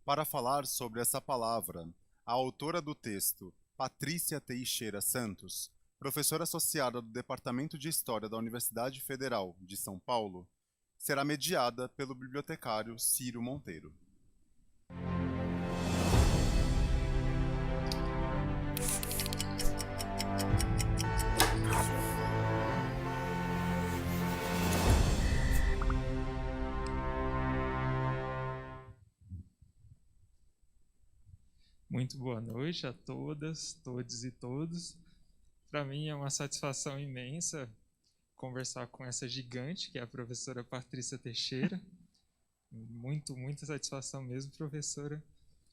Para falar sobre essa palavra, a autora do texto, Patrícia Teixeira Santos, professora associada do Departamento de História da Universidade Federal de São Paulo, será mediada pelo bibliotecário Ciro Monteiro. Muito boa noite a todas, todos e todos. Para mim é uma satisfação imensa conversar com essa gigante, que é a professora Patrícia Teixeira. Muita satisfação mesmo, professora,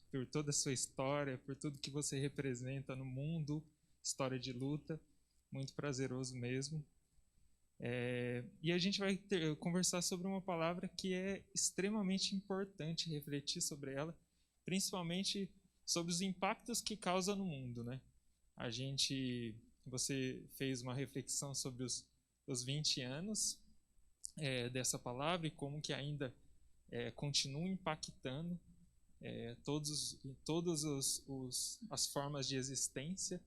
por toda a sua história, por tudo que você representa no mundo, história de luta. Muito prazeroso mesmo. E a gente vai conversar sobre uma palavra que é extremamente importante refletir sobre ela, principalmente sobre os impactos que causa no mundo, né? Você fez uma reflexão sobre os 20 anos dessa palavra e como que ainda continua impactando todas as formas de existência,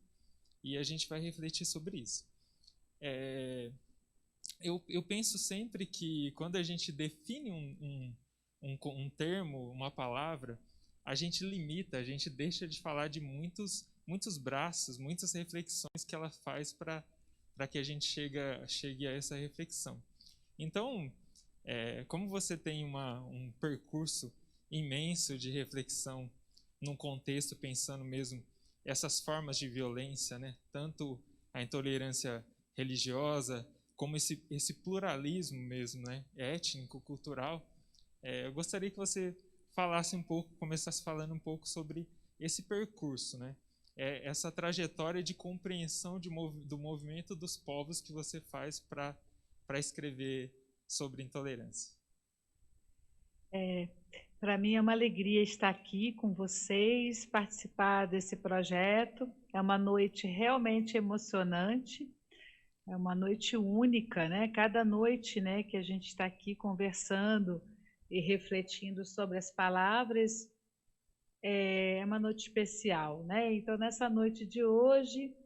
e a gente vai refletir sobre isso. Eu penso sempre que quando a gente define um termo, uma palavra, a gente limita, a gente deixa de falar de muitos braços, muitas reflexões que ela faz para que a gente chegue a essa reflexão. Então, como você tem um percurso imenso de reflexão num contexto pensando mesmo essas formas de violência, né? Tanto a intolerância religiosa, como esse pluralismo mesmo, né? Étnico, cultural, eu gostaria que você começasse falando um pouco sobre esse percurso, né? Essa trajetória de compreensão do movimento dos povos que você faz para escrever sobre intolerância. Para mim é uma alegria estar aqui com vocês, participar desse projeto. É uma noite realmente emocionante, é uma noite única, né? Cada noite, né, que a gente está aqui conversando e refletindo sobre as palavras, é uma noite especial, né? Então, nessa noite de hoje,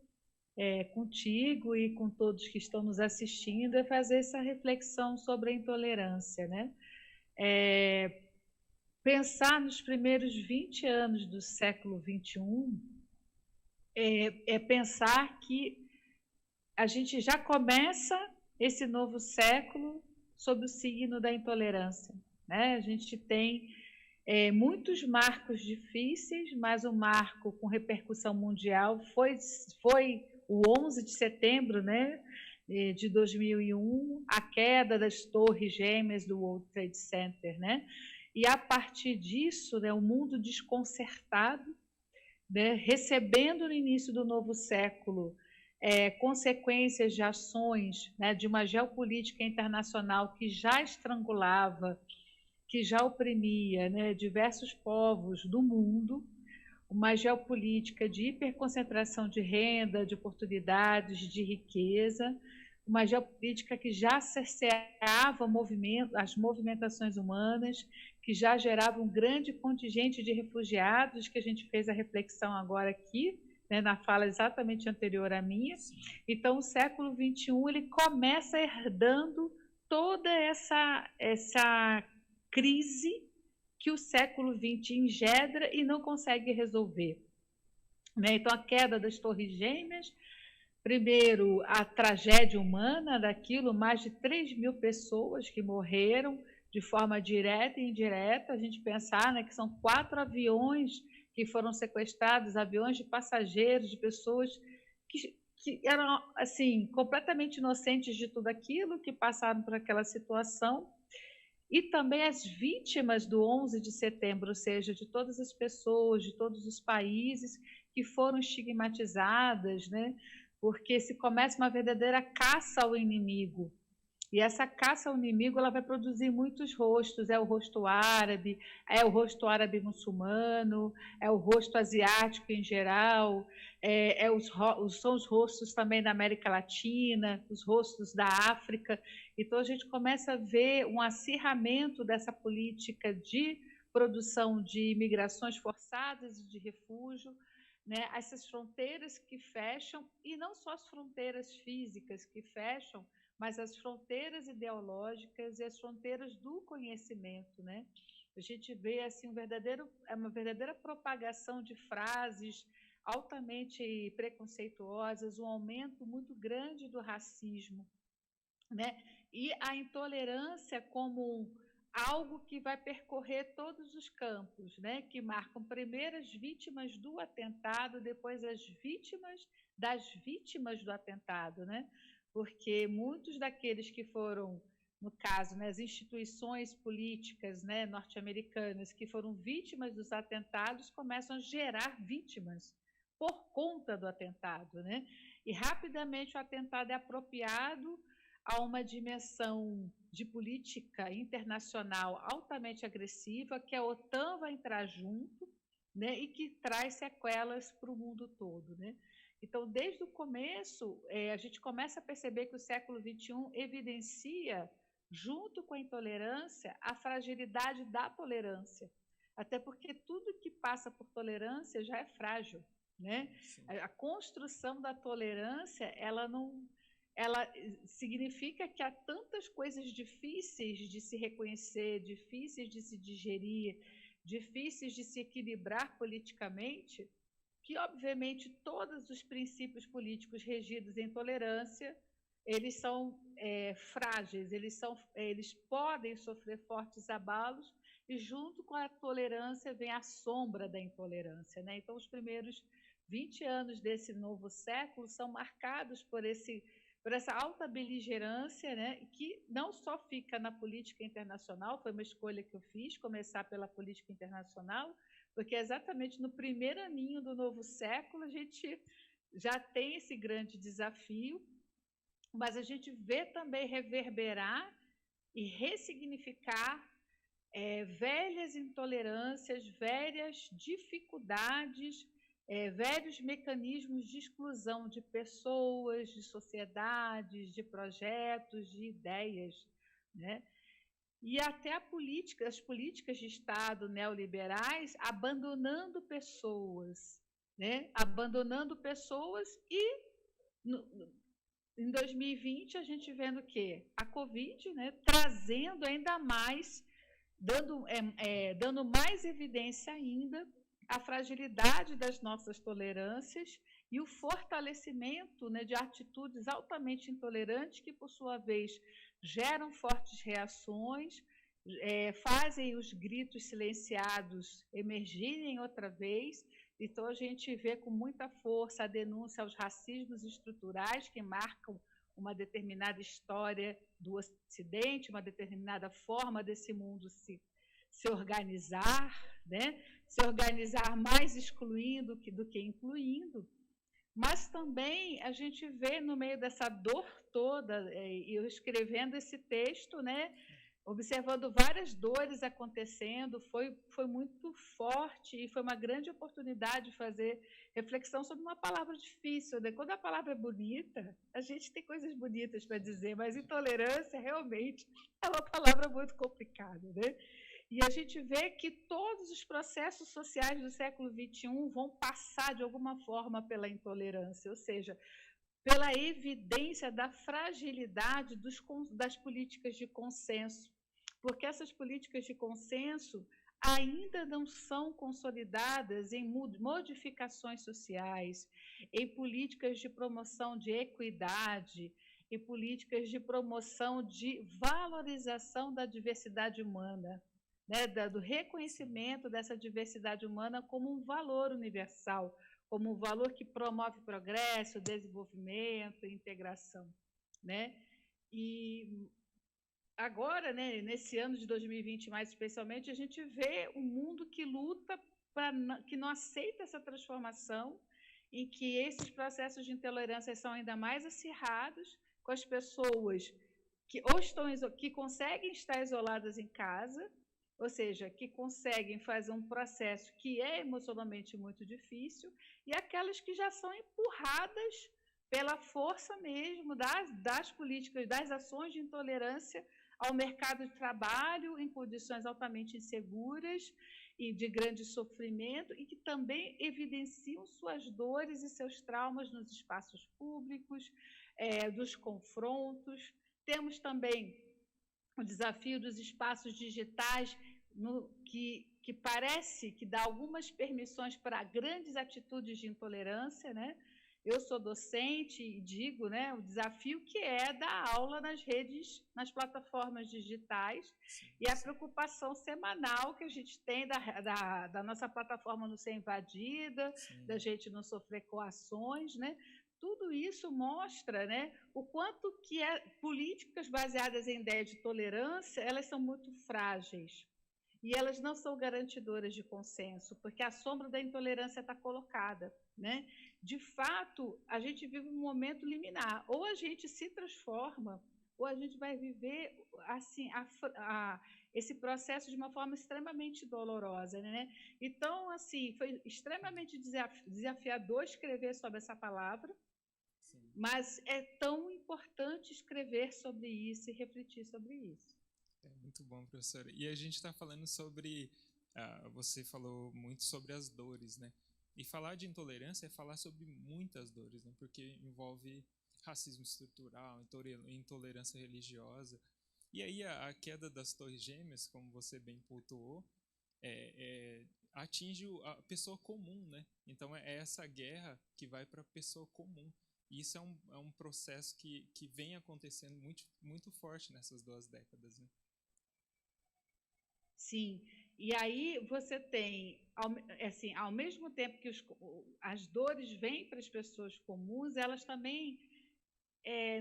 contigo e com todos que estão nos assistindo, é fazer essa reflexão sobre a intolerância, né? Pensar nos primeiros 20 anos do século XXI é pensar que a gente já começa esse novo século sob o signo da intolerância, né? A gente tem muitos marcos difíceis, mas um marco com repercussão mundial foi o 11 de setembro, né, de 2001, a queda das torres gêmeas do World Trade Center, né? E a partir disso, né, o mundo desconcertado, né, recebendo no início do novo século consequências de ações, né, de uma geopolítica internacional que já estrangulava, que já oprimia, né, diversos povos do mundo, uma geopolítica de hiperconcentração de renda, de oportunidades, de riqueza, uma geopolítica que já cerceava as movimentações humanas, que já gerava um grande contingente de refugiados, que a gente fez a reflexão agora aqui, né, na fala exatamente anterior à minha. Então, o século XXI ele começa herdando toda essa crise que o século XX engendra e não consegue resolver, né? Então, a queda das torres gêmeas, primeiro, a tragédia humana daquilo, mais de 3.000 pessoas que morreram de forma direta e indireta. A gente pensar, né, que são 4 aviões que foram sequestrados, aviões de passageiros, de pessoas que eram assim completamente inocentes de tudo aquilo, que passaram por aquela situação. E também as vítimas do 11 de setembro, ou seja, de todas as pessoas, de todos os países que foram estigmatizadas, né? Porque se começa uma verdadeira caça ao inimigo. E essa caça ao inimigo ela vai produzir muitos rostos, é o rosto árabe muçulmano, é o rosto asiático em geral, são os rostos também da América Latina, os rostos da África. Então a gente começa a ver um acirramento dessa política de produção de migrações forçadas e de refúgio, né? Essas fronteiras que fecham, e não só as fronteiras físicas que fecham, mas as fronteiras ideológicas e as fronteiras do conhecimento, né? A gente vê assim uma verdadeira propagação de frases altamente preconceituosas, um aumento muito grande do racismo, né? E a intolerância como algo que vai percorrer todos os campos, né? Que marcam primeiro as vítimas do atentado, depois as vítimas das vítimas do atentado, né? Porque muitos daqueles que foram, no caso, né, as instituições políticas, né, norte-americanas que foram vítimas dos atentados começam a gerar vítimas por conta do atentado, né? E rapidamente o atentado é apropriado a uma dimensão de política internacional altamente agressiva, que a OTAN vai entrar junto, né, e que traz sequelas para o mundo todo, né? Então, desde o começo, a gente começa a perceber que o século XXI evidencia, junto com a intolerância, a fragilidade da tolerância. Até porque tudo que passa por tolerância já é frágil, né? A construção da tolerância, ela significa que há tantas coisas difíceis de se reconhecer, difíceis de se digerir, difíceis de se equilibrar politicamente, que, obviamente, todos os princípios políticos regidos em tolerância, eles são frágeis, eles podem sofrer fortes abalos, e junto com a tolerância vem a sombra da intolerância, né? Então, os primeiros 20 anos desse novo século são marcados por essa alta beligerância, né, que não só fica na política internacional, foi uma escolha que eu fiz, começar pela política internacional, porque exatamente no primeiro aninho do novo século a gente já tem esse grande desafio, mas a gente vê também reverberar e ressignificar velhas intolerâncias, velhas dificuldades, velhos mecanismos de exclusão de pessoas, de sociedades, de projetos, de ideias, né? E até as políticas de Estado neoliberais abandonando pessoas, né? Abandonando pessoas e em 2020 a gente vendo o quê? A Covid, né? Trazendo ainda mais, dando mais evidência ainda a fragilidade das nossas tolerâncias e o fortalecimento, né, de atitudes altamente intolerantes que, por sua vez, geram fortes reações, fazem os gritos silenciados emergirem outra vez. Então, a gente vê com muita força a denúncia aos racismos estruturais que marcam uma determinada história do Ocidente, uma determinada forma desse mundo se organizar, né? Se organizar mais excluindo do que incluindo, mas também a gente vê no meio dessa dor toda, eu escrevendo esse texto, né, observando várias dores acontecendo, foi muito forte e foi uma grande oportunidade de fazer reflexão sobre uma palavra difícil, né? Quando a palavra é bonita, a gente tem coisas bonitas para dizer, mas intolerância realmente é uma palavra muito complicada, né? E a gente vê que todos os processos sociais do século XXI vão passar, de alguma forma, pela intolerância, ou seja, pela evidência da fragilidade das políticas de consenso, porque essas políticas de consenso ainda não são consolidadas em modificações sociais, em políticas de promoção de equidade, em políticas de promoção de valorização da diversidade humana, né, do reconhecimento dessa diversidade humana como um valor universal, como um valor que promove progresso, desenvolvimento, integração, né? E agora, né, nesse ano de 2020 mais especialmente, a gente vê um mundo que luta, que não aceita essa transformação, em que esses processos de intolerância são ainda mais acirrados, com as pessoas que conseguem estar isoladas em casa, ou seja, que conseguem fazer um processo que é emocionalmente muito difícil, e aquelas que já são empurradas pela força mesmo das políticas, das ações de intolerância ao mercado de trabalho em condições altamente inseguras e de grande sofrimento, e que também evidenciam suas dores e seus traumas nos espaços públicos, dos confrontos. Temos também o desafio dos espaços digitais, que parece que dá algumas permissões para grandes atitudes de intolerância, né? Eu sou docente e digo, né, o desafio que é dar aula nas redes, nas plataformas digitais, e a preocupação semanal que a gente tem da nossa plataforma não ser invadida, da gente não sofrer coações, né? Tudo isso mostra, né, o quanto que políticas baseadas em ideia de tolerância, elas são muito frágeis. E elas não são garantidoras de consenso, porque a sombra da intolerância está colocada, né? De fato, a gente vive um momento liminar. Ou a gente se transforma, ou a gente vai viver assim, esse processo de uma forma extremamente dolorosa, né? Então, assim, foi extremamente desafiador escrever sobre essa palavra, mas é tão importante escrever sobre isso e refletir sobre isso. Muito bom, professora. E a gente está falando sobre, você falou muito sobre as dores, né? E falar de intolerância é falar sobre muitas dores, né? Porque envolve racismo estrutural, intolerância religiosa. E aí a queda das Torres Gêmeas, como você bem pontuou, atinge a pessoa comum, né? Então é essa guerra que vai para a pessoa comum. E isso é um processo que vem acontecendo muito, muito forte nessas 2 décadas, né? Sim, e aí você tem, assim, ao mesmo tempo que as dores vêm para as pessoas comuns, elas também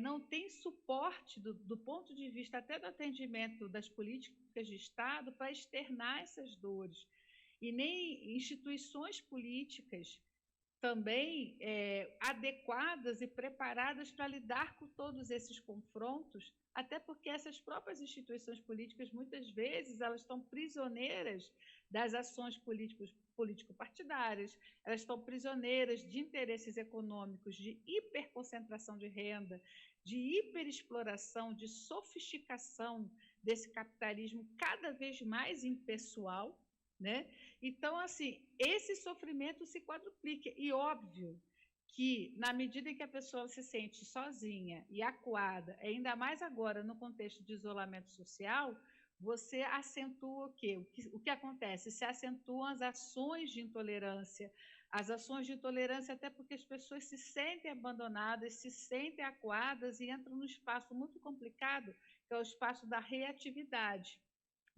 não têm suporte do ponto de vista até do atendimento das políticas de Estado para externar essas dores. E nem instituições políticas também adequadas e preparadas para lidar com todos esses confrontos, até porque essas próprias instituições políticas, muitas vezes, elas estão prisioneiras das ações político-partidárias, elas estão prisioneiras de interesses econômicos, de hiperconcentração de renda, de hiperexploração, de sofisticação desse capitalismo cada vez mais impessoal, né? Então, assim, esse sofrimento se quadruplica. E óbvio que, na medida em que a pessoa se sente sozinha e acuada, ainda mais agora no contexto de isolamento social, você acentua o quê? O que acontece? Se acentuam as ações de intolerância, até porque as pessoas se sentem abandonadas, se sentem acuadas e entram num espaço muito complicado, que é o espaço da reatividade,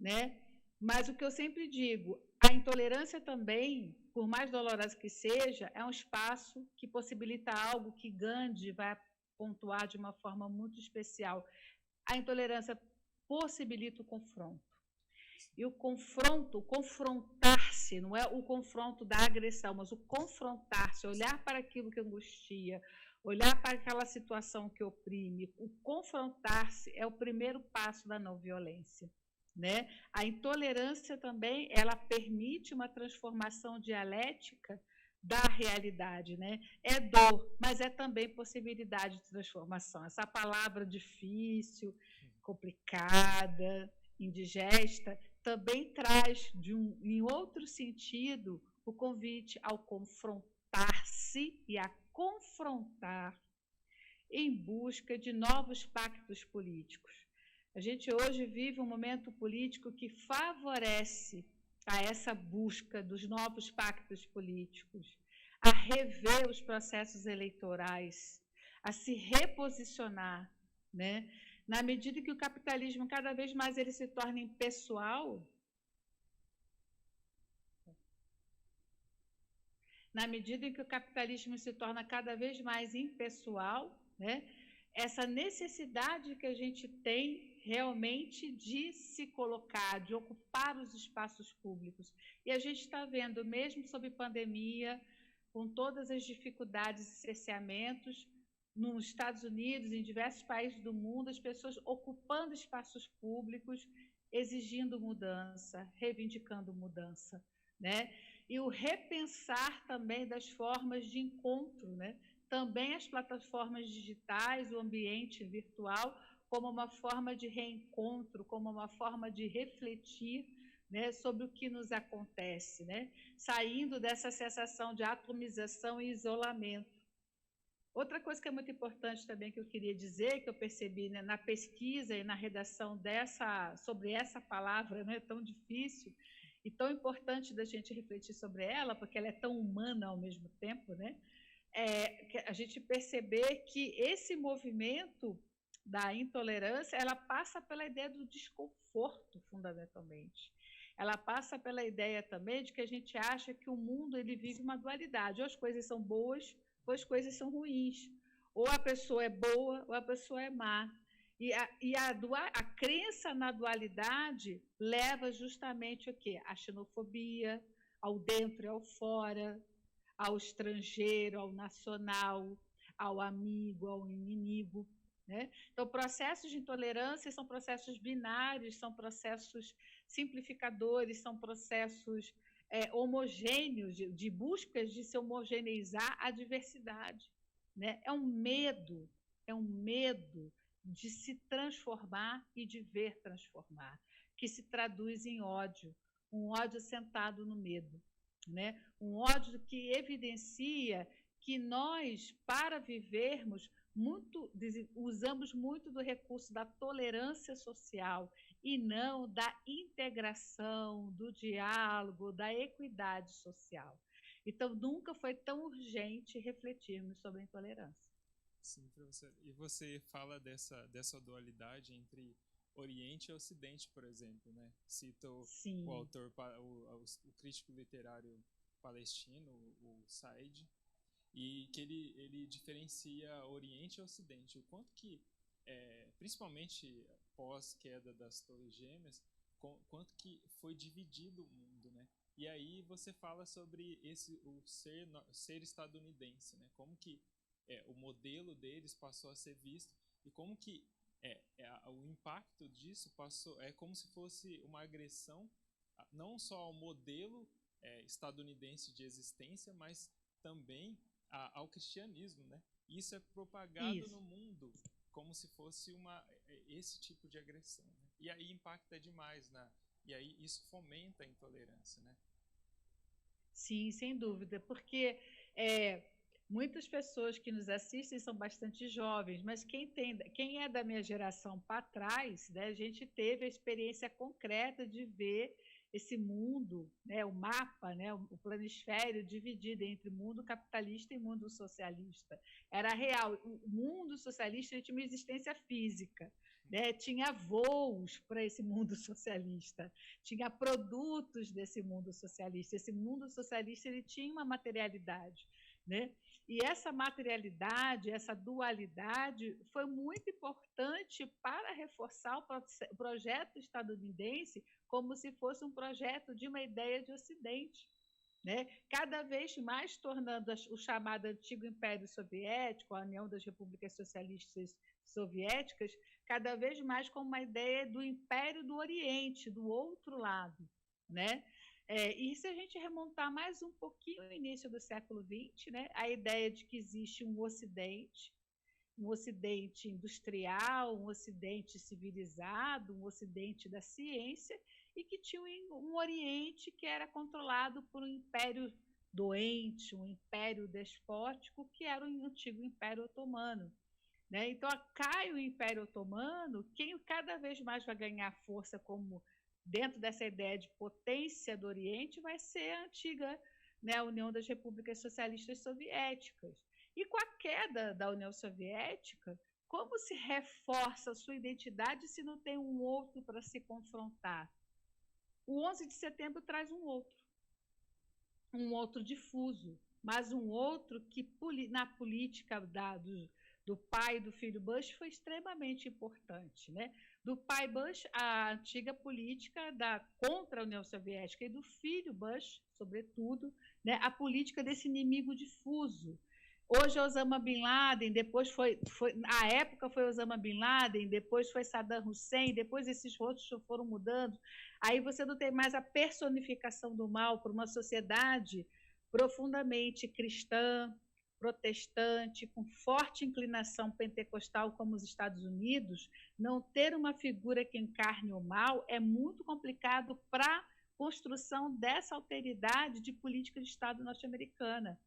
né? Mas o que eu sempre digo, a intolerância também, por mais dolorosa que seja, é um espaço que possibilita algo que Gandhi vai pontuar de uma forma muito especial. A intolerância possibilita o confronto. E o confronto, confrontar-se, não é o confronto da agressão, mas o confrontar-se, olhar para aquilo que angustia, olhar para aquela situação que oprime. O confrontar-se é o primeiro passo da não violência, né? A intolerância também, ela permite uma transformação dialética da realidade, né? É dor, mas é também possibilidade de transformação. Essa palavra difícil, complicada, indigesta, também traz, em outro sentido, o convite ao confrontar-se e a confrontar em busca de novos pactos políticos. A gente hoje vive um momento político que favorece a essa busca dos novos pactos políticos, a rever os processos eleitorais, a se reposicionar, né? Na medida que o capitalismo cada vez mais ele se torna impessoal, né? Essa necessidade que a gente tem realmente de se colocar, de ocupar os espaços públicos. E a gente está vendo, mesmo sob pandemia, com todas as dificuldades e cerceamentos, nos Estados Unidos, em diversos países do mundo, as pessoas ocupando espaços públicos, exigindo mudança, reivindicando mudança, né? E o repensar também das formas de encontro, né? Também as plataformas digitais, o ambiente virtual, como uma forma de reencontro, como uma forma de refletir, né, sobre o que nos acontece, né, saindo dessa sensação de atomização e isolamento. Outra coisa que é muito importante também que eu queria dizer, que eu percebi, né, na pesquisa e na redação sobre essa palavra, né, tão difícil e tão importante da gente refletir sobre ela, porque ela é tão humana ao mesmo tempo, né, a gente perceber que esse movimento da intolerância, ela passa pela ideia do desconforto, fundamentalmente. Ela passa pela ideia também de que a gente acha que o mundo ele vive uma dualidade, ou as coisas são boas, ou as coisas são ruins. Ou a pessoa é boa, ou a pessoa é má. E a crença na dualidade leva justamente o quê? A xenofobia, ao dentro e ao fora, ao estrangeiro, ao nacional, ao amigo, ao inimigo, né? Então, processos de intolerância são processos binários, são processos simplificadores, são processos homogêneos, de buscas de se homogeneizar a diversidade, né? É um medo de se transformar e de ver transformar, que se traduz em ódio, um ódio sentado no medo, né? Um ódio que evidencia que nós, para vivermos, usamos muito do recurso da tolerância social e não da integração, do diálogo, da equidade social. Então, nunca foi tão urgente refletirmos sobre a intolerância. Sim, professor. E você fala dessa dualidade entre Oriente e Ocidente, por exemplo, né? Cita o autor, o crítico literário palestino, o Said, e que ele diferencia Oriente e Ocidente. O quanto que, principalmente pós queda das Torres Gêmeas, quanto que foi dividido o mundo, né? E aí você fala sobre o ser estadunidense, né? Como que o modelo deles passou a ser visto e como que o impacto disso é como se fosse uma agressão não só ao modelo estadunidense de existência, mas também ao cristianismo, né? Isso é propagado no mundo como se fosse esse tipo de agressão, né? E aí impacta demais, e aí isso fomenta a intolerância, né? Sim, sem dúvida, porque muitas pessoas que nos assistem são bastante jovens, mas quem é da minha geração para trás, né, a gente teve a experiência concreta de ver esse mundo, né, o mapa, né, o planisfério dividido entre mundo capitalista e mundo socialista. Era real. O mundo socialista tinha uma existência física, né, tinha voos para esse mundo socialista, tinha produtos desse mundo socialista. Esse mundo socialista ele tinha uma materialidade, né? E essa materialidade, essa dualidade foi muito importante para reforçar o projeto estadunidense como se fosse um projeto de uma ideia de Ocidente, né? Cada vez mais tornando o chamado Antigo Império Soviético, a União das Repúblicas Socialistas Soviéticas, cada vez mais como uma ideia do Império do Oriente, do outro lado, né? E se a gente remontar mais um pouquinho no início do século XX, né, a ideia de que existe um Ocidente industrial, um Ocidente civilizado, um Ocidente da ciência, e que tinha um Oriente que era controlado por um império doente, um império despótico, que era o antigo Império Otomano, né? Então, cai o Império Otomano, quem cada vez mais vai ganhar força como dentro dessa ideia de potência do Oriente vai ser a antiga, né, União das Repúblicas Socialistas Soviéticas. E com a queda da União Soviética, como se reforça a sua identidade se não tem um outro para se confrontar? O 11 de setembro traz um outro difuso, mas um outro que na política do pai e do filho Bush foi extremamente importante, né? Do pai Bush, a antiga política contra a União Soviética, e do filho Bush, sobretudo, né, a política desse inimigo difuso. Hoje é Osama Bin Laden, depois na época foi Osama Bin Laden, depois foi Saddam Hussein, depois esses rostos foram mudando. Aí você não tem mais a personificação do mal para uma sociedade profundamente cristã, protestante, com forte inclinação pentecostal como os Estados Unidos, não ter uma figura que encarne o mal é muito complicado para a construção dessa alteridade de política de Estado norte-americana,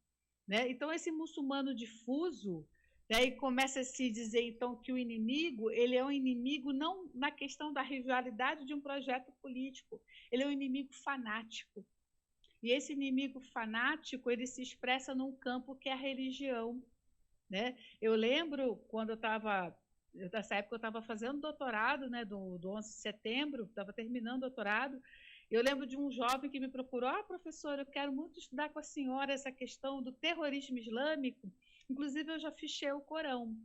né? Então, esse muçulmano difuso, daí começa a se dizer, então, que o inimigo ele é um inimigo não na questão da rivalidade de um projeto político, ele é um inimigo fanático. E esse inimigo fanático, ele se expressa num campo que é a religião, né? Eu lembro, quando nessa época eu estava fazendo doutorado, né, do 11 de setembro, estava terminando o doutorado, eu lembro de um jovem que me procurou, professor, eu quero muito estudar com a senhora essa questão do terrorismo islâmico, inclusive eu já fichei o Corão.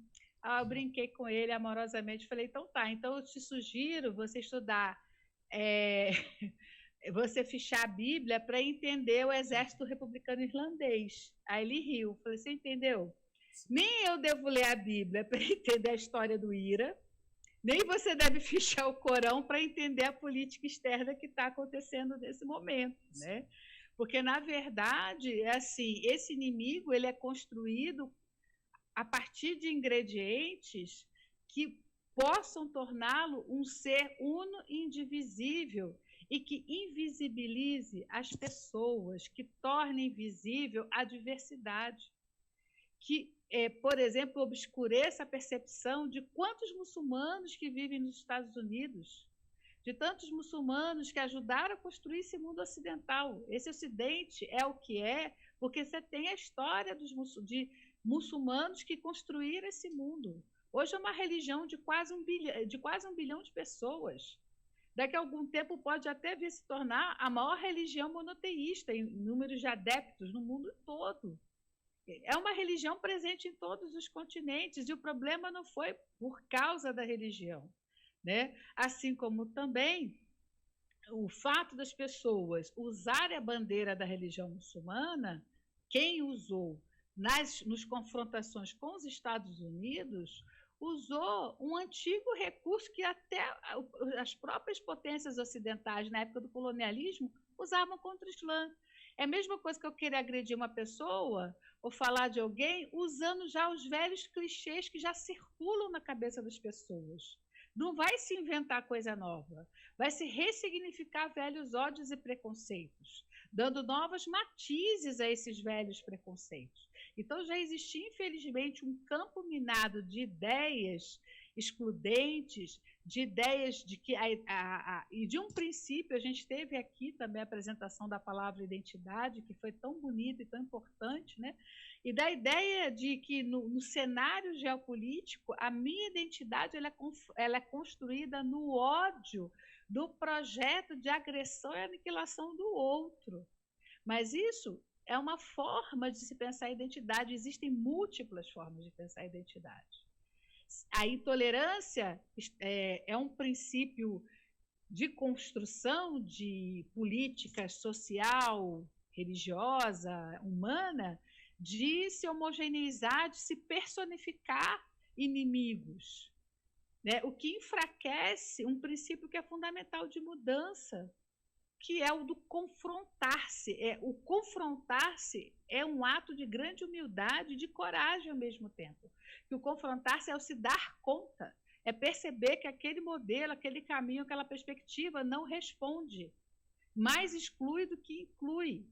Eu brinquei com ele amorosamente, falei, então tá, então eu te sugiro você estudar... você fichar a Bíblia para entender o exército republicano irlandês. Aí ele riu. Falei, você entendeu? Nem eu devo ler a Bíblia para entender a história do IRA, nem você deve fichar o Corão para entender a política externa que está acontecendo nesse momento, né? Porque, na verdade, é assim, esse inimigo ele é construído a partir de ingredientes que possam torná-lo um ser uno e indivisível, e que invisibilize as pessoas, que torne visível a diversidade, que, por exemplo, obscureça a percepção de quantos muçulmanos que vivem nos Estados Unidos, de tantos muçulmanos que ajudaram a construir esse mundo ocidental. Esse ocidente é o que é, porque você tem a história de muçulmanos que construíram esse mundo. Hoje é uma religião de quase 1 bilhão de pessoas. Daqui a algum tempo pode até vir se tornar a maior religião monoteísta em número de adeptos no mundo todo. É uma religião presente em todos os continentes, e o problema não foi por causa da religião, né? Assim como também o fato das pessoas usarem a bandeira da religião muçulmana, quem usou nas confrontações com os Estados Unidos usou um antigo recurso que até as próprias potências ocidentais, na época do colonialismo, usavam contra o Islã. É a mesma coisa que eu querer agredir uma pessoa ou falar de alguém usando já os velhos clichês que já circulam na cabeça das pessoas. Não vai se inventar coisa nova, vai se ressignificar velhos ódios e preconceitos, dando novos matizes a esses velhos preconceitos. Então, já existia, infelizmente, um campo minado de ideias excludentes, de ideias de que... e de um princípio, a gente teve aqui também a apresentação da palavra identidade, que foi tão bonita e tão importante, né? E da ideia de que, no cenário geopolítico, a minha identidade ela é construída no ódio do projeto de agressão e aniquilação do outro. Mas isso é uma forma de se pensar a identidade. Existem múltiplas formas de pensar a identidade. A intolerância é um princípio de construção de política social, religiosa, humana, de se homogeneizar, de se personificar inimigos, né? O que enfraquece um princípio que é fundamental de mudança, que é o do confrontar-se. O confrontar-se é um ato de grande humildade e de coragem ao mesmo tempo. Que o confrontar-se é o se dar conta, é perceber que aquele modelo, aquele caminho, aquela perspectiva não responde, mais exclui do que inclui.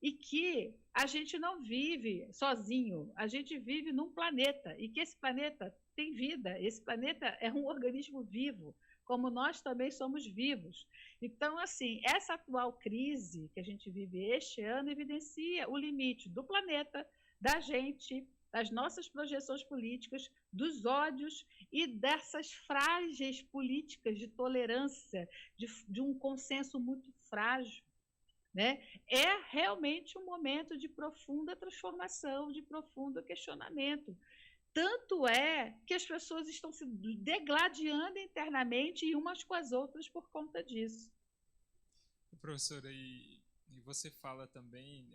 E que a gente não vive sozinho, a gente vive num planeta, e que esse planeta tem vida, esse planeta é um organismo vivo, como nós também somos vivos. Então, assim, essa atual crise que a gente vive este ano evidencia o limite do planeta, da gente, das nossas projeções políticas, dos ódios e dessas frágeis políticas de tolerância, de um consenso muito frágil, né? É realmente um momento de profunda transformação, de profundo questionamento. Tanto é que as pessoas estão se degladiando internamente e umas com as outras por conta disso. Professora, e você fala também,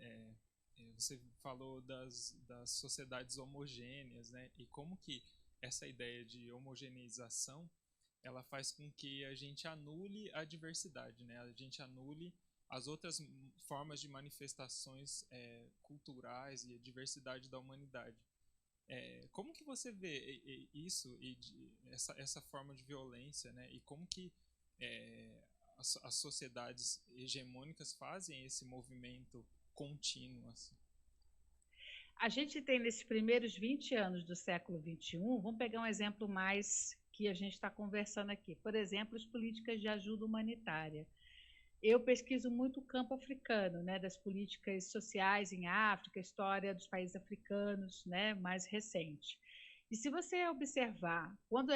você falou das sociedades homogêneas, né? E como que essa ideia de homogeneização, ela faz com que a gente anule a diversidade, né? A gente anule as outras formas de manifestações culturais e a diversidade da humanidade. Como que você vê isso e essa forma de violência, né? E como que as sociedades hegemônicas fazem esse movimento contínuo? Assim? A gente tem, nesses primeiros 20 anos do século XXI, vamos pegar um exemplo mais que a gente está conversando aqui. Por exemplo, as políticas de ajuda humanitária. Eu pesquiso muito o campo africano, né, das políticas sociais em África, história dos países africanos, né, mais recente. E se você observar quando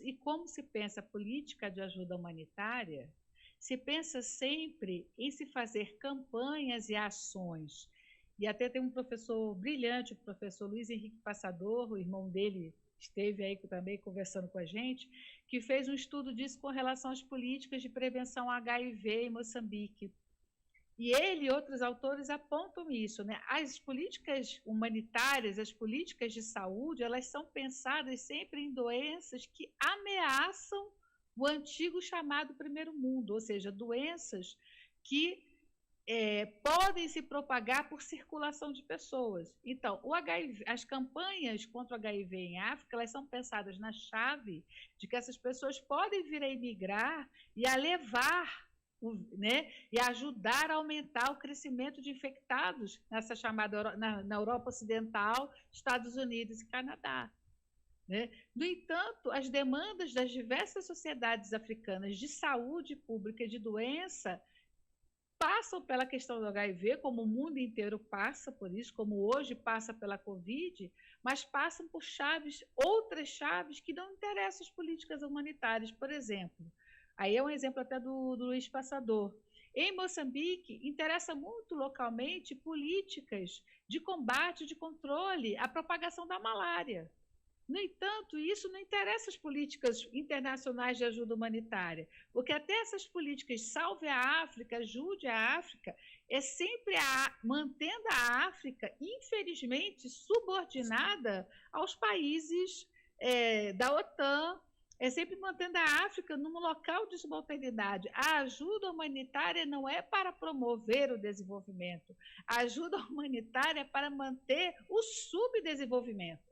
e como se pensa política de ajuda humanitária, se pensa sempre em se fazer campanhas e ações. E até tem um professor brilhante, o professor Luiz Henrique Passador, o irmão dele esteve aí também conversando com a gente, que fez um estudo disso com relação às políticas de prevenção HIV em Moçambique. E ele e outros autores apontam isso, né? As políticas humanitárias, as políticas de saúde, elas são pensadas sempre em doenças que ameaçam o antigo chamado primeiro mundo, ou seja, doenças que podem se propagar por circulação de pessoas. Então, o HIV, as campanhas contra o HIV em África, elas são pensadas na chave de que essas pessoas podem vir a emigrar e a levar, né, e ajudar a aumentar o crescimento de infectados nessa chamada na Europa Ocidental, Estados Unidos e Canadá. Né? No entanto, as demandas das diversas sociedades africanas de saúde pública e de doença passam pela questão do HIV, como o mundo inteiro passa por isso, como hoje passa pela Covid, mas passam por outras chaves que não interessam as políticas humanitárias, por exemplo. Aí é um exemplo até do Luiz Passador. Em Moçambique, interessa muito localmente políticas de combate, de controle à propagação da malária. No entanto, isso não interessa as políticas internacionais de ajuda humanitária, porque até essas políticas salve a África, ajude a África, é sempre mantendo a África, infelizmente, subordinada aos países da OTAN, é sempre mantendo a África num local de subalternidade. A ajuda humanitária não é para promover o desenvolvimento, a ajuda humanitária é para manter o subdesenvolvimento.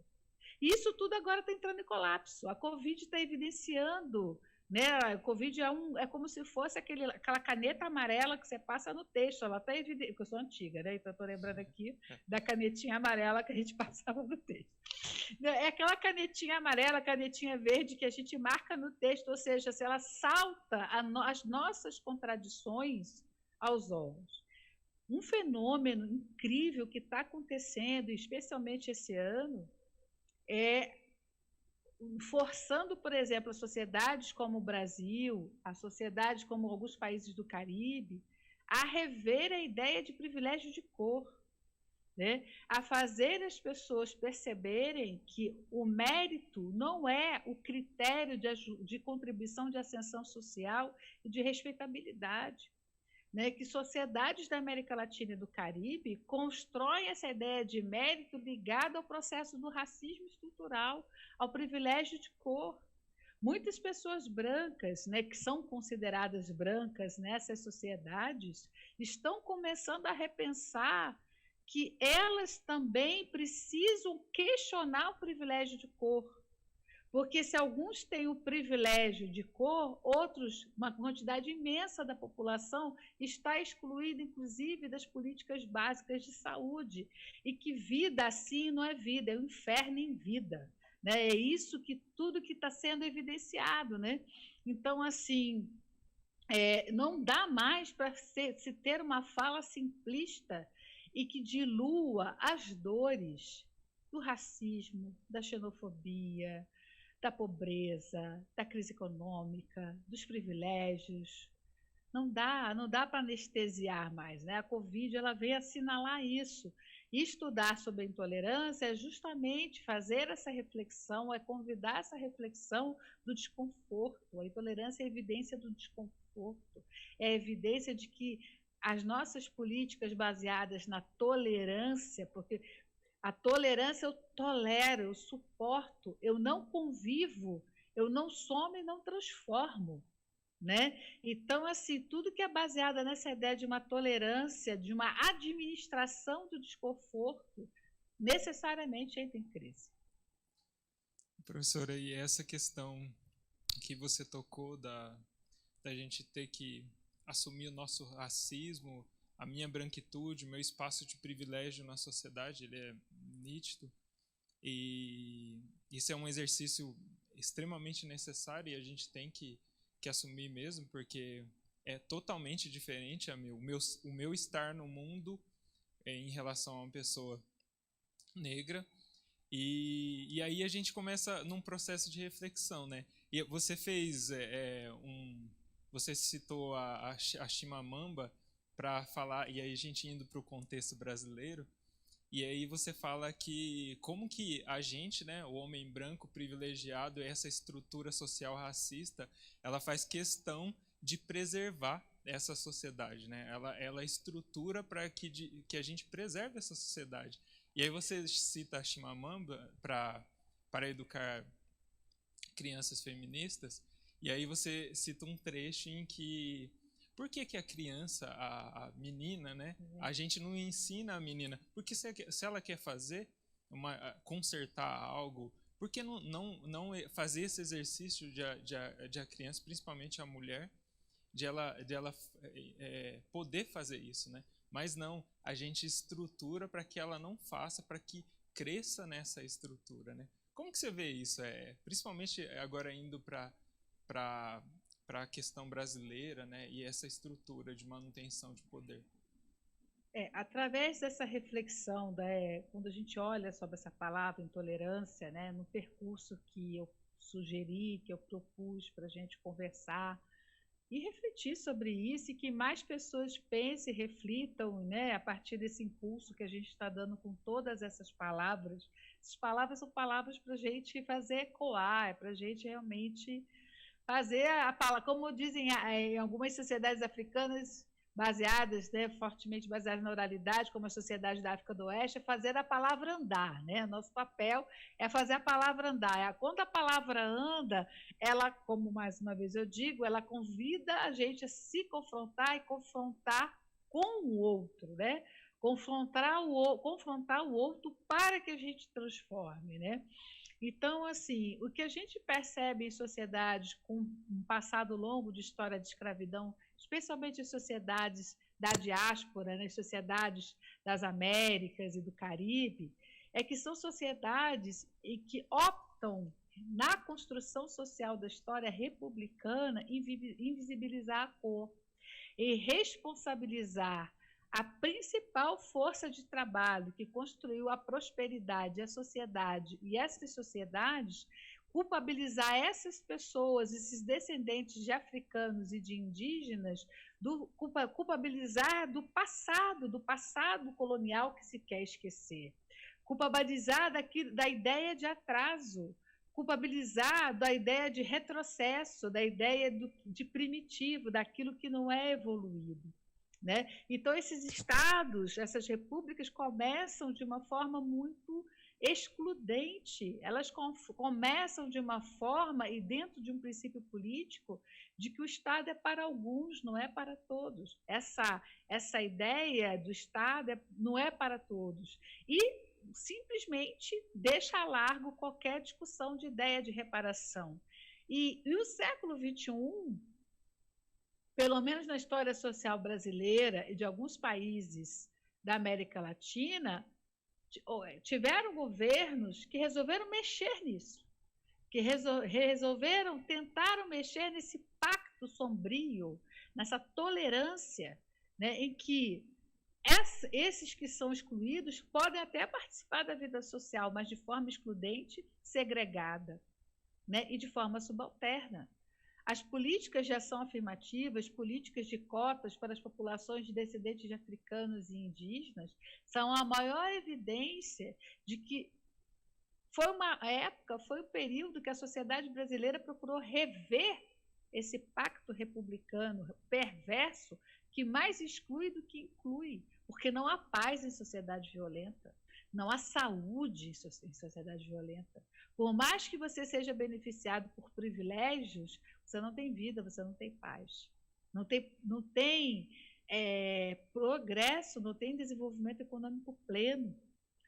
Isso tudo agora está entrando em colapso. A Covid está evidenciando, né? A Covid é como se fosse aquela caneta amarela que você passa no texto. Ela está evidenciando, porque eu sou antiga, né? Então estou lembrando aqui da canetinha amarela que a gente passava no texto. É aquela canetinha amarela, canetinha verde que a gente marca no texto, ou seja, se ela salta as nossas contradições aos olhos. Um fenômeno incrível que está acontecendo, especialmente esse ano, forçando, por exemplo, as sociedades como o Brasil, a sociedade como alguns países do Caribe, a rever a ideia de privilégio de cor, né? A fazer as pessoas perceberem que o mérito não é o critério de contribuição de ascensão social e de respeitabilidade. Né, que sociedades da América Latina e do Caribe constroem essa ideia de mérito ligada ao processo do racismo estrutural, ao privilégio de cor. Muitas pessoas brancas, né, que são consideradas brancas nessas sociedades, estão começando a repensar que elas também precisam questionar o privilégio de cor. Porque se alguns têm o privilégio de cor, outros, uma quantidade imensa da população, está excluída, inclusive, das políticas básicas de saúde. E que vida assim não é vida, é um inferno em vida. Né? É isso que tudo que está sendo evidenciado. Né? Então, assim, não dá mais para se ter uma fala simplista e que dilua as dores do racismo, da xenofobia, da pobreza, da crise econômica, dos privilégios. Não dá para anestesiar mais. Né? A Covid ela veio assinalar isso. E estudar sobre a intolerância é justamente fazer essa reflexão, é convidar essa reflexão do desconforto. A intolerância é a evidência do desconforto, é a evidência de que as nossas políticas baseadas na tolerância, porque a tolerância eu tolero, eu suporto, eu não convivo, eu não somo e não transformo. né? Então, assim, tudo que é baseado nessa ideia de uma tolerância, de uma administração do desconforto, necessariamente entra em crise. Professora, e essa questão que você tocou da gente ter que assumir o nosso racismo, a minha branquitude, o meu espaço de privilégio na sociedade, ele é nítido. E isso é um exercício extremamente necessário e a gente tem que assumir mesmo, porque é totalmente diferente o meu estar no mundo em relação a uma pessoa negra. E aí a gente começa num processo de reflexão, né? E você fez você citou a Chimamanda para falar, e aí a gente indo para o contexto brasileiro, e aí você fala que como que a gente, né, o homem branco privilegiado, essa estrutura social racista, ela faz questão de preservar essa sociedade, né? Ela estrutura para que a gente preserve essa sociedade. E aí você cita a Chimamanda para educar crianças feministas, e aí você cita um trecho em que por que a criança, a menina, né? A gente não ensina a menina, porque se ela quer fazer consertar algo, por que não fazer esse exercício de a criança, principalmente a mulher, de ela poder fazer isso, né? Mas não, a gente estrutura para que ela não faça, para que cresça nessa estrutura, né? Como que você vê isso? Principalmente agora indo para a questão brasileira, né? E essa estrutura de manutenção de poder. Através dessa reflexão, quando a gente olha sobre essa palavra intolerância, né, no percurso que eu sugeri, que eu propus para a gente conversar, e refletir sobre isso e que mais pessoas pensem e reflitam, né, a partir desse impulso que a gente está dando com todas essas palavras. Essas palavras são palavras para a gente fazer ecoar, para a gente realmente fazer a palavra, como dizem em algumas sociedades africanas baseadas, né, fortemente baseadas na oralidade, como a sociedade da África do Oeste, é fazer a palavra andar, né? Nosso papel é fazer a palavra andar. Quando a palavra anda, ela, como mais uma vez eu digo, ela convida a gente a se confrontar e confrontar com o outro, né? Confrontar o outro para que a gente transforme, né? Então, assim, o que a gente percebe em sociedades com um passado longo de história de escravidão, especialmente em sociedades da diáspora, nas sociedades das Américas e do Caribe, é que são sociedades que optam na construção social da história republicana em invisibilizar a cor e responsabilizar a principal força de trabalho que construiu a prosperidade, a sociedade e essas sociedades, culpabilizar essas pessoas, esses descendentes de africanos e de indígenas, culpabilizar do passado colonial que se quer esquecer, culpabilizar da ideia de atraso, culpabilizar da ideia de retrocesso, da ideia de primitivo, daquilo que não é evoluído. Né? Então, esses estados, essas repúblicas começam de uma forma muito excludente. Elas começam de uma forma e dentro de um princípio político de que o Estado é para alguns, não é para todos. Essa ideia do Estado não é para todos. E simplesmente deixa a largo qualquer discussão de ideia de reparação. E o século XXI, pelo menos na história social brasileira e de alguns países da América Latina, tiveram governos que resolveram mexer nisso, que tentaram mexer nesse pacto sombrio, nessa tolerância, né, em que esses que são excluídos podem até participar da vida social, mas de forma excludente, segregada, né, e de forma subalterna. As políticas de ação afirmativa, as políticas de cotas para as populações de descendentes de africanos e indígenas são a maior evidência de que foi um período que a sociedade brasileira procurou rever esse pacto republicano perverso que mais exclui do que inclui, porque não há paz em sociedade violenta, não há saúde em sociedade violenta. Por mais que você seja beneficiado por privilégios, você não tem vida, você não tem paz. Não tem progresso, não tem desenvolvimento econômico pleno.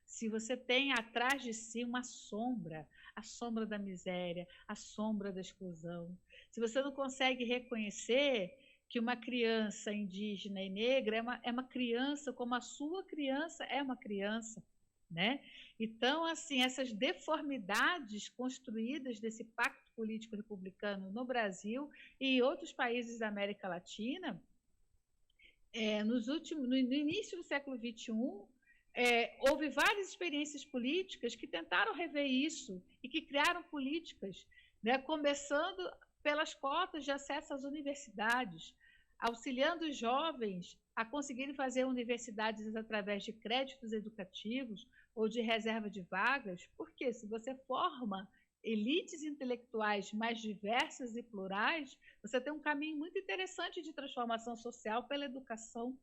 Se você tem atrás de si uma sombra, a sombra da miséria, a sombra da exclusão. Se você não consegue reconhecer que uma criança indígena e negra é uma criança como a sua criança é uma criança, né? Então, assim, essas deformidades construídas desse pacto político republicano no Brasil e em outros países da América Latina, no início do século XXI, houve várias experiências políticas que tentaram rever isso e que criaram políticas, né, começando pelas cotas de acesso às universidades, auxiliando os jovens a conseguirem fazer universidades através de créditos educativos ou de reserva de vagas, porque se você forma elites intelectuais mais diversas e plurais, você tem um caminho muito interessante de transformação social pela educação,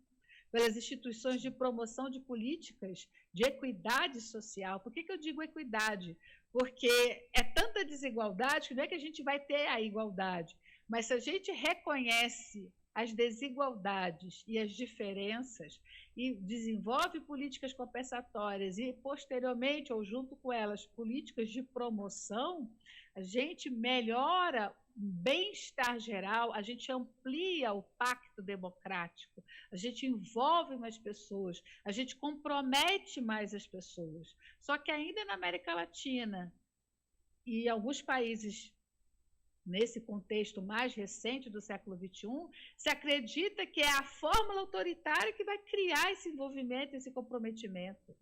pelas instituições de promoção de políticas de equidade social. Por que eu digo equidade? Porque é tanta desigualdade que não é que a gente vai ter a igualdade, mas se a gente reconhece as desigualdades e as diferenças e desenvolve políticas compensatórias e, posteriormente, ou junto com elas, políticas de promoção, a gente melhora o bem-estar geral, a gente amplia o pacto democrático, a gente envolve mais pessoas, a gente compromete mais as pessoas. Só que ainda na América Latina e em alguns países nesse contexto mais recente do século XXI, se acredita que é a fórmula autoritária que vai criar esse envolvimento, esse comprometimento.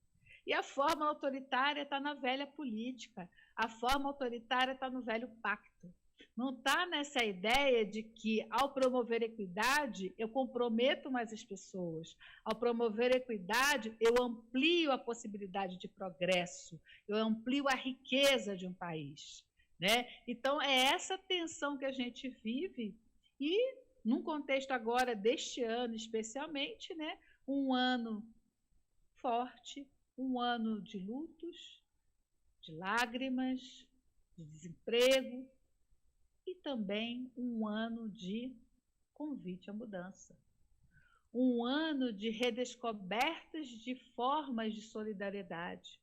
E a fórmula autoritária está na velha política, a fórmula autoritária está no velho pacto. Não está nessa ideia de que, ao promover equidade, eu comprometo mais as pessoas. Ao promover equidade, eu amplio a possibilidade de progresso, eu amplio a riqueza de um país. Né? Então, é essa tensão que a gente vive e, num contexto agora deste ano especialmente, né, um ano forte, um ano de lutos, de lágrimas, de desemprego e também um ano de convite à mudança. Um ano de redescobertas de formas de solidariedade.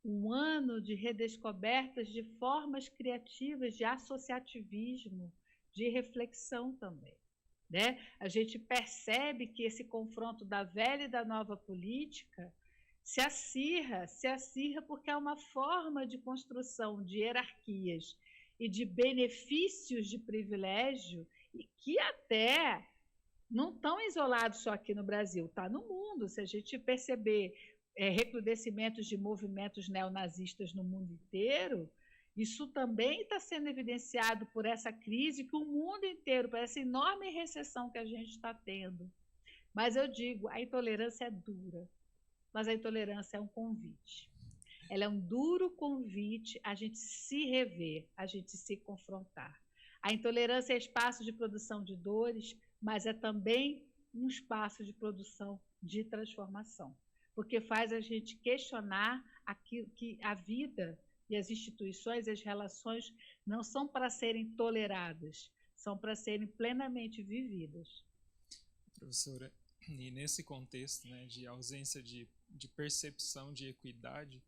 Um ano de redescobertas de formas criativas de associativismo, de reflexão também. Né? A gente percebe que esse confronto da velha e da nova política se acirra porque é uma forma de construção de hierarquias e de benefícios de privilégio e que até não estão isolados só aqui no Brasil, está no mundo. Se a gente perceber recrudescimentos de movimentos neonazistas no mundo inteiro, isso também está sendo evidenciado por essa crise que o mundo inteiro, por essa enorme recessão que a gente está tendo. Mas eu digo, a intolerância é dura, mas a intolerância é um convite. Ela é um duro convite a gente se rever, a gente se confrontar. A intolerância é espaço de produção de dores, mas é também um espaço de produção de transformação, porque faz a gente questionar aquilo que a vida e as instituições e as relações não são para serem toleradas, são para serem plenamente vividas. Professora, e nesse contexto, né, de ausência de percepção de equidade,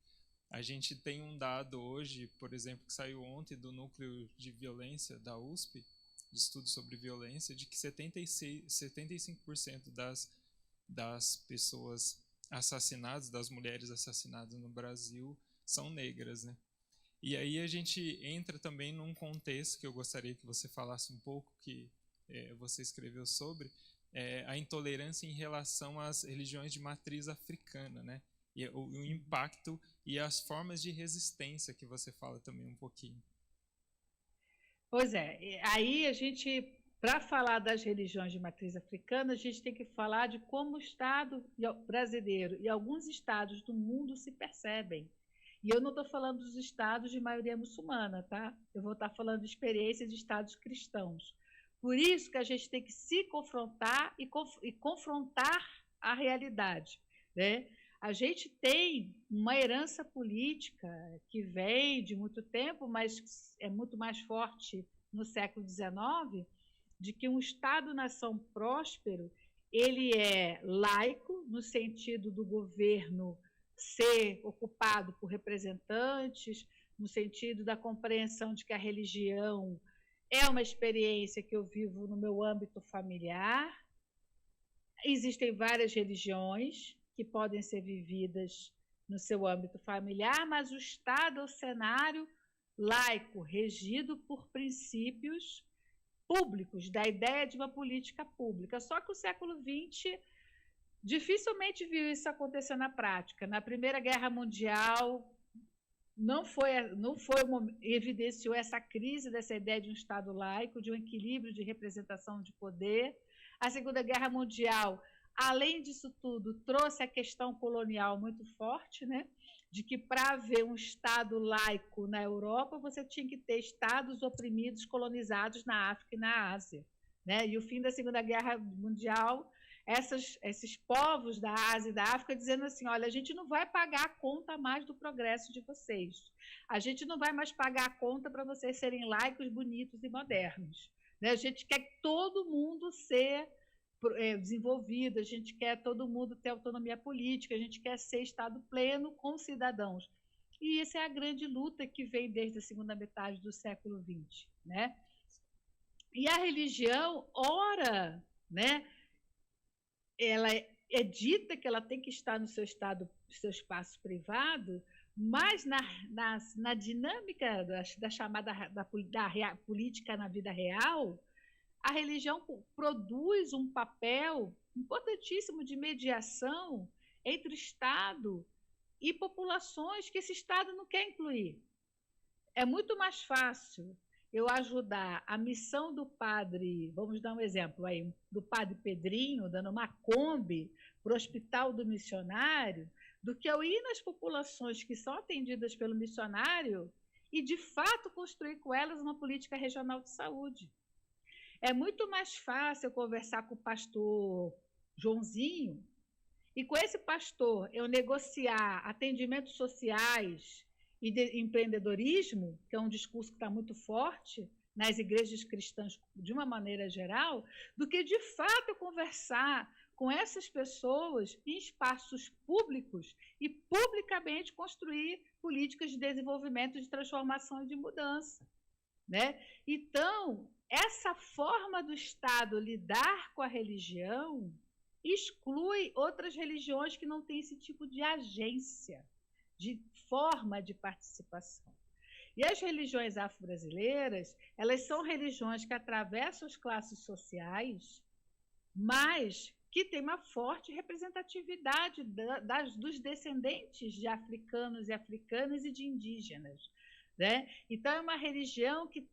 a gente tem um dado hoje, por exemplo, que saiu ontem do Núcleo de Violência da USP, de estudo sobre violência, de que 75% das pessoas assassinadas, das mulheres assassinadas no Brasil, são negras, né? E aí a gente entra também num contexto que eu gostaria que você falasse um pouco, que você escreveu sobre, a intolerância em relação às religiões de matriz africana, né? E o impacto e as formas de resistência que você fala também um pouquinho. Pois é, aí a gente, para falar das religiões de matriz africana, a gente tem que falar de como o Estado brasileiro e alguns estados do mundo se percebem. E eu não estou falando dos estados de maioria muçulmana, tá? Eu vou estar falando de experiências de estados cristãos. Por isso que a gente tem que se confrontar e confrontar a realidade, né? A gente tem uma herança política que vem de muito tempo, mas é muito mais forte no século XIX, de que um Estado-nação próspero ele é laico, no sentido do governo ser ocupado por representantes, no sentido da compreensão de que a religião é uma experiência que eu vivo no meu âmbito familiar. Existem várias religiões que podem ser vividas no seu âmbito familiar, mas o Estado é o cenário laico, regido por princípios públicos, da ideia de uma política pública. Só que o século XX dificilmente viu isso acontecer na prática. Na Primeira Guerra Mundial, evidenciou essa crise dessa ideia de um Estado laico, de um equilíbrio de representação de poder. A Segunda Guerra Mundial, além disso tudo, trouxe a questão colonial muito forte, né? De que para haver um Estado laico na Europa, você tinha que ter estados oprimidos, colonizados na África e na Ásia, né? E o fim da Segunda Guerra Mundial, esses povos da Ásia e da África dizendo assim, olha, a gente não vai pagar a conta mais do progresso de vocês. A gente não vai mais pagar a conta para vocês serem laicos, bonitos e modernos. Né? A gente quer todo mundo ser desenvolvido, a gente quer todo mundo ter autonomia política, a gente quer ser Estado pleno com cidadãos. E essa é a grande luta que vem desde a segunda metade do século XX. Né? E a religião, ora, né, ela é dita que ela tem que estar no seu espaço privado, mas na dinâmica da chamada da política na vida real, a religião produz um papel importantíssimo de mediação entre Estado e populações que esse Estado não quer incluir. É muito mais fácil eu ajudar a missão do padre, vamos dar um exemplo aí, do padre Pedrinho, dando uma Kombi para o hospital do missionário, do que eu ir nas populações que são atendidas pelo missionário e, de fato, construir com elas uma política regional de saúde. É muito mais fácil eu conversar com o pastor Joãozinho e, com esse pastor, eu negociar atendimentos sociais e de empreendedorismo, que é um discurso que está muito forte nas igrejas cristãs de uma maneira geral, do que, de fato, eu conversar com essas pessoas em espaços públicos e publicamente construir políticas de desenvolvimento, de transformação e de mudança. Né? Então, essa forma do Estado lidar com a religião exclui outras religiões que não têm esse tipo de agência, de forma de participação. E as religiões afro-brasileiras, elas são religiões que atravessam as classes sociais, mas que têm uma forte representatividade dos descendentes de africanos e africanas e de indígenas. Né? Então, é uma religião que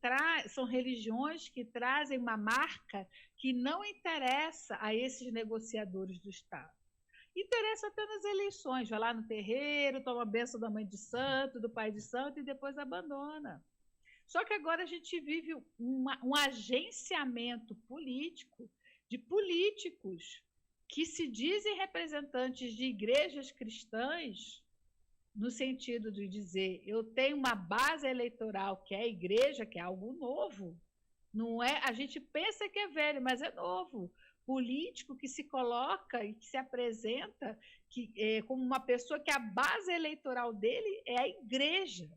são religiões que trazem uma marca que não interessa a esses negociadores do Estado. Interessa apenas as eleições, vai lá no terreiro, toma a bênção da mãe de santo, do pai de santo e depois abandona. Só que agora a gente vive um agenciamento político de políticos que se dizem representantes de igrejas cristãs, no sentido de dizer, eu tenho uma base eleitoral que é a igreja, que é algo novo. Não é, a gente pensa que é velho, mas é novo. Político que se coloca e que se apresenta como uma pessoa que a base eleitoral dele é a igreja.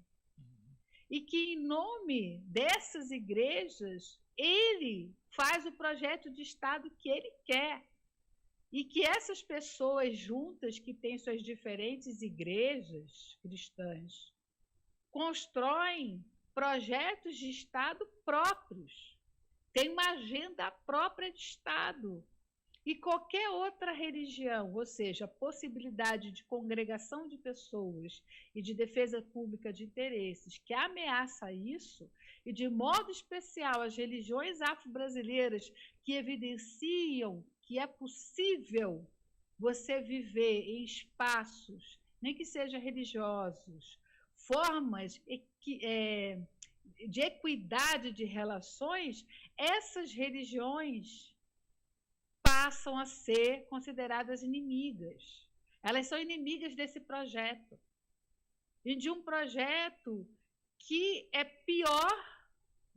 E que, em nome dessas igrejas, ele faz o projeto de Estado que ele quer. E que essas pessoas juntas, que têm suas diferentes igrejas cristãs, constroem projetos de Estado próprios. Tem uma agenda própria de Estado. E qualquer outra religião, ou seja, a possibilidade de congregação de pessoas e de defesa pública de interesses que ameaça isso, e de modo especial as religiões afro-brasileiras que evidenciam que é possível você viver em espaços, nem que sejam religiosos, formas de equidade de relações, essas religiões passam a ser consideradas inimigas. Elas são inimigas desse projeto. E de um projeto que é pior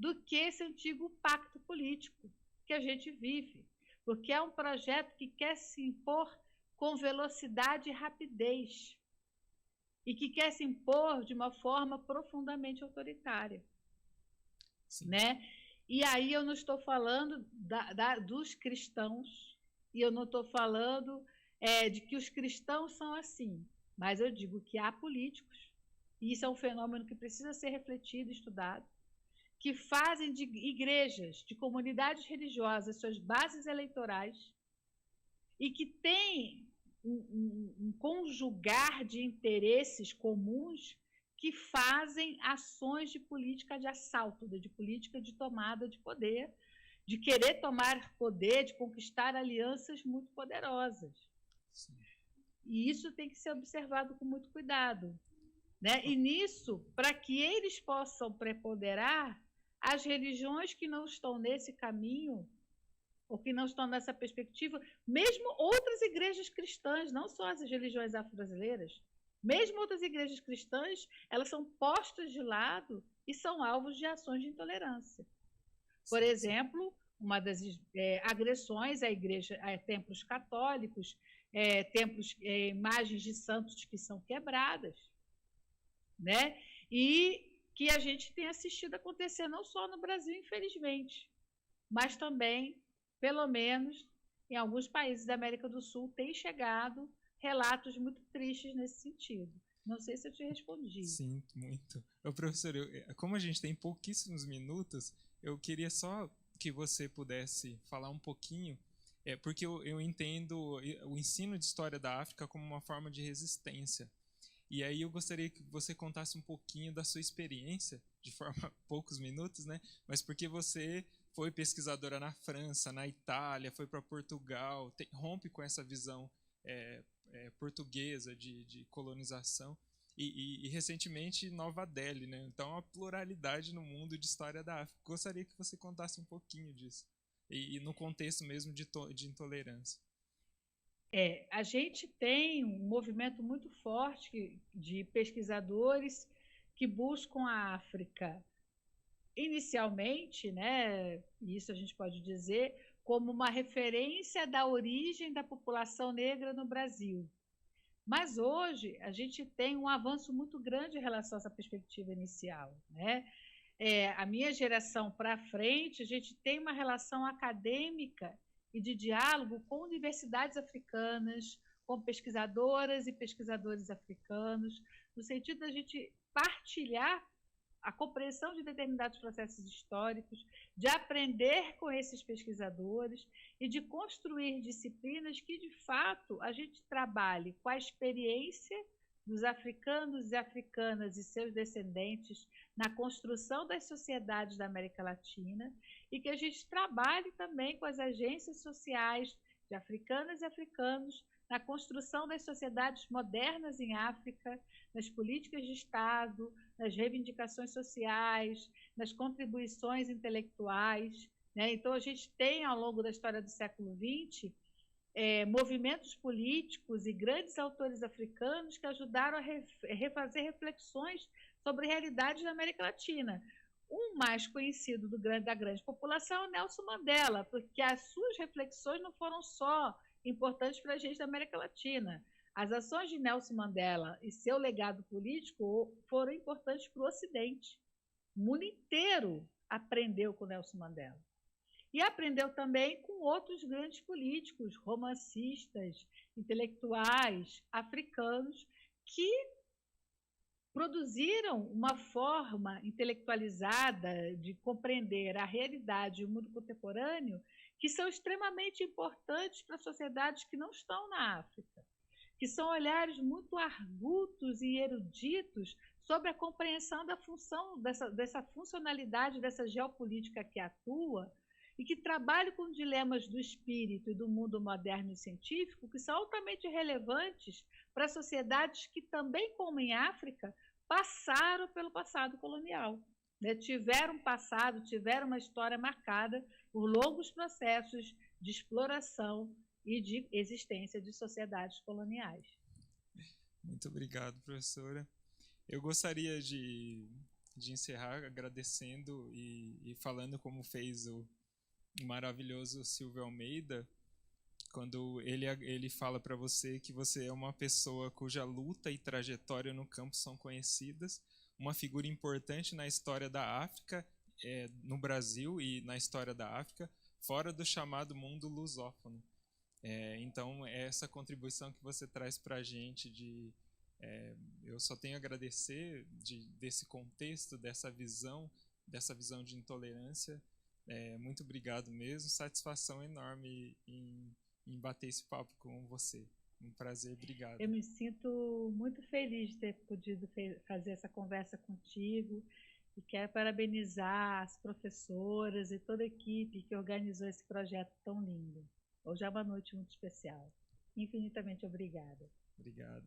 do que esse antigo pacto político que a gente vive, porque é um projeto que quer se impor com velocidade e rapidez e que quer se impor de uma forma profundamente autoritária, né? E aí eu não estou falando dos cristãos, e eu não estou falando de que os cristãos são assim, mas eu digo que há políticos, e isso é um fenômeno que precisa ser refletido e estudado, que fazem de igrejas, de comunidades religiosas, suas bases eleitorais, e que têm um conjugar de interesses comuns que fazem ações de política de assalto, de política de tomada de poder, de querer tomar poder, de conquistar alianças muito poderosas. Sim. E isso tem que ser observado com muito cuidado, né? E nisso, para que eles possam preponderar, as religiões que não estão nesse caminho, ou que não estão nessa perspectiva, mesmo outras igrejas cristãs, não só as religiões afro-brasileiras, mesmo outras igrejas cristãs, elas são postas de lado e são alvos de ações de intolerância. Por exemplo, uma das agressões à igreja, a templos católicos, templos, imagens de santos que são quebradas, né? E que a gente tem assistido acontecer não só no Brasil, infelizmente, mas também, pelo menos, em alguns países da América do Sul, tem chegado relatos muito tristes nesse sentido. Não sei se eu te respondi. Sim, muito. Professor, como a gente tem pouquíssimos minutos, eu queria só que você pudesse falar um pouquinho, porque eu entendo o ensino de história da África como uma forma de resistência. E aí eu gostaria que você contasse um pouquinho da sua experiência, de forma poucos minutos, né? Mas porque você foi pesquisadora na França, na Itália, foi para Portugal, rompe com essa visão portuguesa de colonização e recentemente Nova Delhi, né? Então a pluralidade no mundo de história da África. Gostaria que você contasse um pouquinho disso e no contexto mesmo de intolerância. A gente tem um movimento muito forte de pesquisadores que buscam a África inicialmente, né? Isso a gente pode dizer, como uma referência da origem da população negra no Brasil. Mas hoje a gente tem um avanço muito grande em relação a essa perspectiva inicial, né? A minha geração para frente, a gente tem uma relação acadêmica e de diálogo com universidades africanas, com pesquisadoras e pesquisadores africanos, no sentido da gente partilhar a compreensão de determinados processos históricos, de aprender com esses pesquisadores e de construir disciplinas que, de fato, a gente trabalhe com a experiência dos africanos e africanas e seus descendentes na construção das sociedades da América Latina e que a gente trabalhe também com as agências sociais de africanas e africanos na construção das sociedades modernas em África, nas políticas de Estado, nas reivindicações sociais, nas contribuições intelectuais, né? Então, a gente tem, ao longo da história do século XX, movimentos políticos e grandes autores africanos que ajudaram a refazer reflexões sobre realidades da América Latina. Um mais conhecido da grande população é o Nelson Mandela, porque as suas reflexões não foram só importantes para a gente da América Latina. As ações de Nelson Mandela e seu legado político foram importantes para o Ocidente. O mundo inteiro aprendeu com Nelson Mandela. E aprendeu também com outros grandes políticos, romancistas, intelectuais, africanos, que produziram uma forma intelectualizada de compreender a realidade e o mundo contemporâneo que são extremamente importantes para sociedades que não estão na África, que são olhares muito argutos e eruditos sobre a compreensão da função, dessa funcionalidade, dessa geopolítica que atua, e que trabalham com dilemas do espírito e do mundo moderno e científico que são altamente relevantes para sociedades que também, como em África, passaram pelo passado colonial, né? Tiveram passado, tiveram uma história marcada por longos processos de exploração e de existência de sociedades coloniais. Muito obrigado, professora. Eu gostaria de de encerrar agradecendo e falando como fez o maravilhoso Silvio Almeida, quando ele fala para você que você é uma pessoa cuja luta e trajetória no campo são conhecidas, uma figura importante na história da África, no Brasil e na história da África, fora do chamado mundo lusófono. Então, essa contribuição que você traz para a gente eu só tenho a agradecer desse contexto, dessa visão de intolerância. Muito obrigado mesmo, satisfação enorme em bater esse papo com você. Um prazer, obrigado. Eu me sinto muito feliz de ter podido fazer essa conversa contigo e quero parabenizar as professoras e toda a equipe que organizou esse projeto tão lindo. Hoje é uma noite muito especial. Infinitamente obrigada. Obrigado.